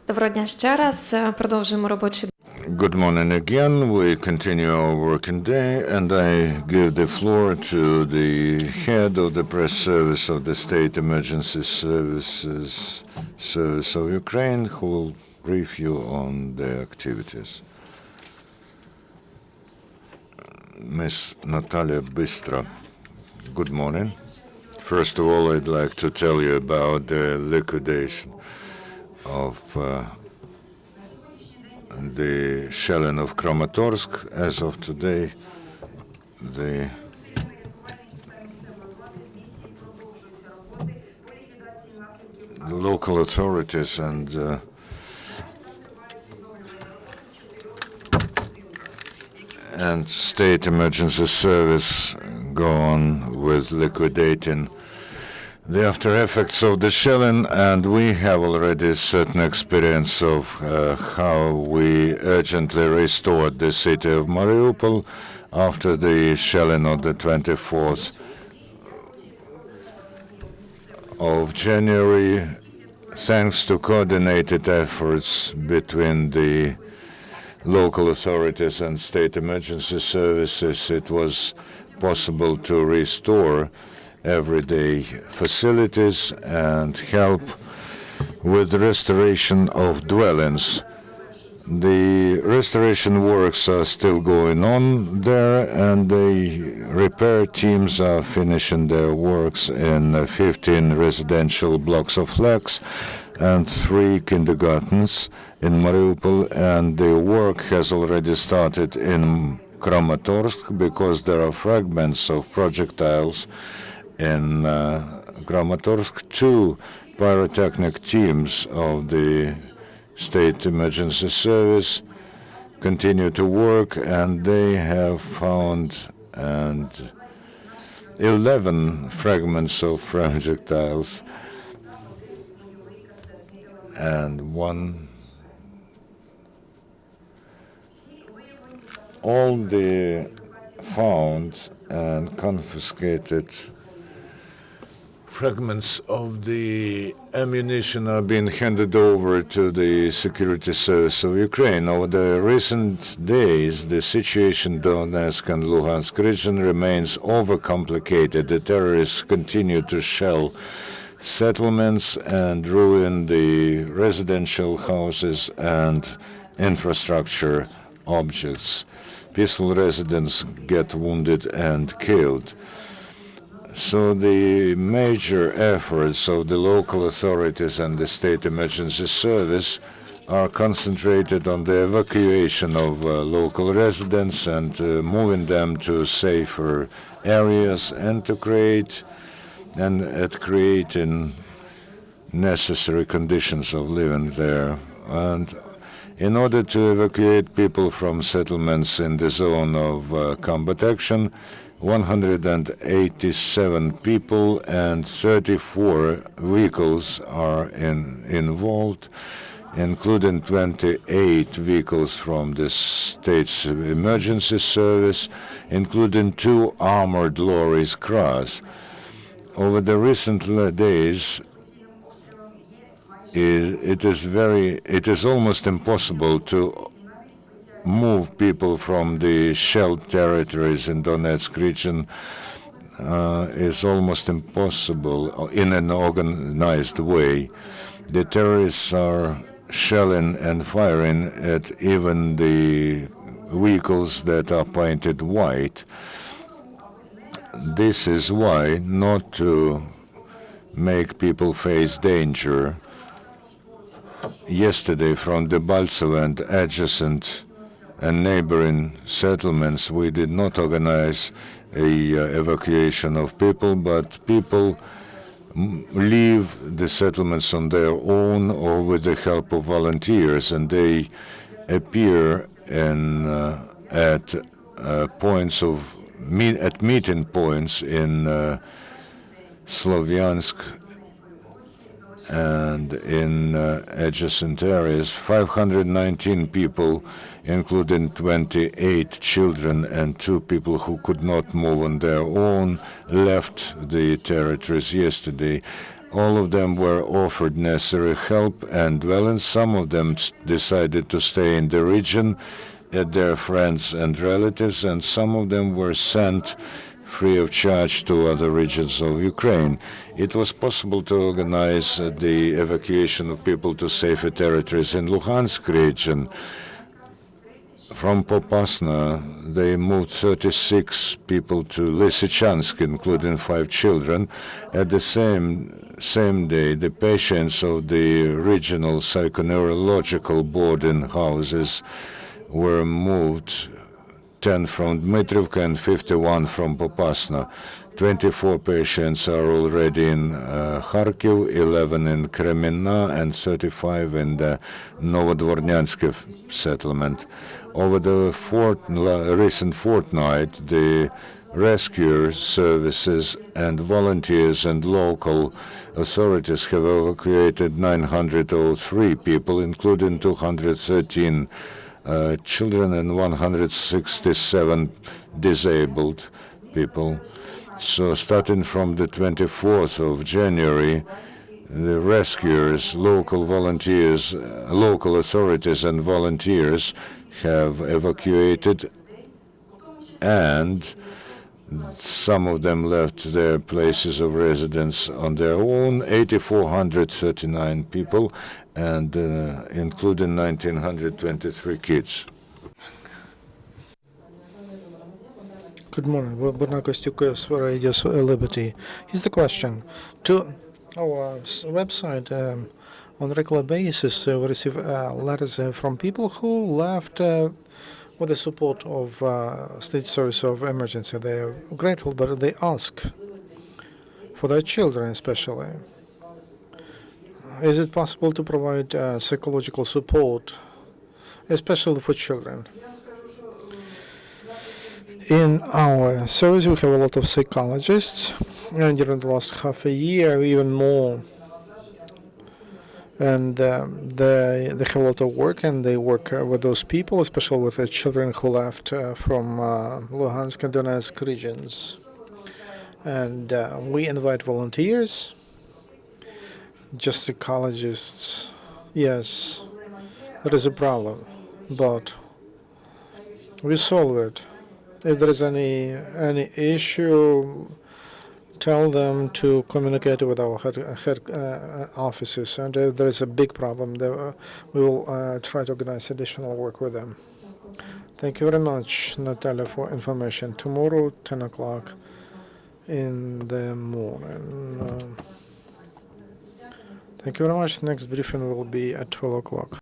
Доброго дня ще раз. Продовжуємо робочий. Good morning again. We continue our working day, and I give the floor to the head of the press service of the State Emergency Service of Ukraine, who will brief you on the activities. Ms. Nataliya Bystra, good morning. First of all, I'd like to tell you about the liquidation of the shelling of Kramatorsk. As of today, the local authorities and State Emergency Service go on with liquidating the after effects of the shelling, and we have already certain experience of how we urgently restored the city of Mariupol after the shelling on the 24th of January. Thanks to coordinated efforts between the local authorities and state emergency services, it was possible to restore everyday facilities and help with the restoration of dwellings. The restoration works are still going on there, and the repair teams are finishing their works in 15 residential blocks of flats and 3 kindergartens in Mariupol, and the work has already started in Kramatorsk because there are fragments of projectiles in Kramatorsk. 2 pyrotechnic teams of the State Emergency Service continue to work, and they have found 11 fragments of projectiles and 1. All the found and confiscated fragments of the ammunition are being handed over to the Security Service of Ukraine. Over the recent days, the situation in Donetsk and Luhansk region remains overcomplicated. The terrorists continue to shell settlements and ruin the residential houses and infrastructure objects. Peaceful residents get wounded and killed. So the major efforts of the local authorities and the State Emergency Service are concentrated on the evacuation of local residents and moving them to safer areas, and to creating necessary conditions of living there. And in order to evacuate people from settlements in the zone of combat action, 187 people and 34 vehicles are involved, including 28 vehicles from the state's emergency service, including 2 armored lorries, cars. Over the recent days, it is almost impossible to move people from the shelled territories in Donetsk region. Is almost impossible in an organized way. The terrorists are shelling and firing at even the vehicles that are painted white. This is why, not to make people face danger, yesterday from the Baltsova and adjacent and neighboring settlements, we did not organize a evacuation of people, but people leave the settlements on their own or with the help of volunteers, and they appear at meeting points in Slovyansk and in adjacent areas. 519 people, including 28 children and 2 people who could not move on their own, left the territories yesterday. All of them were offered necessary help and well, some of them decided to stay in the region at their friends and relatives, and some of them were sent free of charge to other regions of Ukraine. It was possible to organize the evacuation of people to safer territories in Luhansk region. From Popasna, they moved 36 people to Lysychansk, including 5 children. At the same day, the patients of the regional psychoneurological boarding houses were moved, 10 from Dmitrivka and 51 from Popasna. 24 patients are already in Kharkiv, 11 in Kremina, and 35 in the Novodvornyansk settlement. Over the recent fortnight, the rescue services and volunteers and local authorities have evacuated 903 people, including 213 children and 167 disabled people. So starting from the 24th of January, the rescuers, local volunteers, local authorities and volunteers have evacuated, and some of them left their places of residence on their own, 8,439 people, and including 1,923 kids. Good morning. Bernard Kostyuk, Radio Liberty. Here's the question. To our website, on a regular basis, we receive letters from people who left with the support of State Service of Emergency. They are grateful, but they ask for their children especially. Is it possible to provide psychological support, especially for children? In our service, we have a lot of psychologists, and during the last half a year, even more. And they have a lot of work, and they work with those people, especially with the children who left from Luhansk and Donetsk regions. And we invite volunteers, just psychologists. Yes, there is a problem, but we solve it. If there is any issue, tell them to communicate with our head offices. And if there is a big problem, we will try to organize additional work with them. Thank you very much, Natalia, for information. Tomorrow, 10 o'clock in the morning. Thank you very much. Next briefing will be at 12 o'clock.